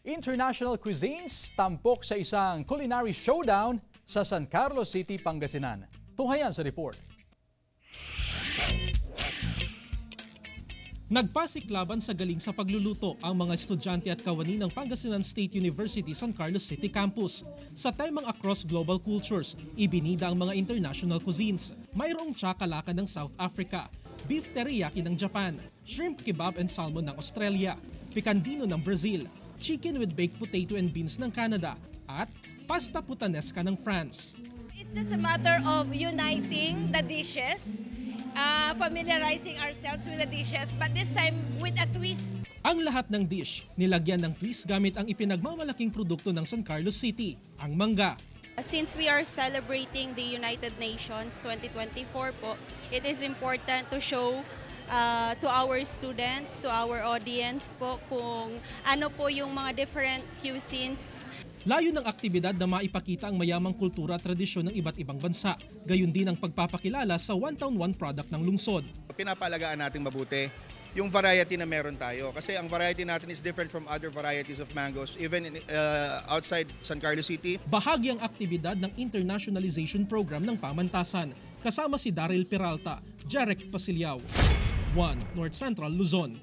International cuisines tampok sa isang culinary showdown sa San Carlos City, Pangasinan. Tunghayan sa report. Nagpasiklaban sa galing sa pagluluto ang mga estudyante at kawani ng Pangasinan State University San Carlos City Campus. Sa temang Across Global Cultures, ibinida ang mga international cuisines. Mayroong chakalaka ng South Africa, beef teriyaki ng Japan, shrimp kebab and salmon ng Australia, picandino ng Brazil, chicken with baked potato and beans ng Canada, at pasta puttanesca ng France. It's just a matter of uniting the dishes, familiarizing ourselves with the dishes, but this time with a twist. Ang lahat ng dish, nilagyan ng twist gamit ang ipinagmamalaking produkto ng San Carlos City, ang mangga. Since we are celebrating the United Nations 2024 po, it is important to show to our students, to our audience po kung ano po yung mga different cuisines. Layo ng aktibidad na maipakita ang mayamang kultura at tradisyon ng iba't ibang bansa. Gayon din ang pagpapakilala sa One Town One product ng lungsod. Pinapalagaan natin mabuti yung variety na meron tayo. Kasi ang variety natin is different from other varieties of mangoes, even outside San Carlos City. Bahagi ang aktibidad ng internationalization program ng pamantasan. Kasama si Daryl Peralta, Jarek Pasiliao, 1 North Central Luzon.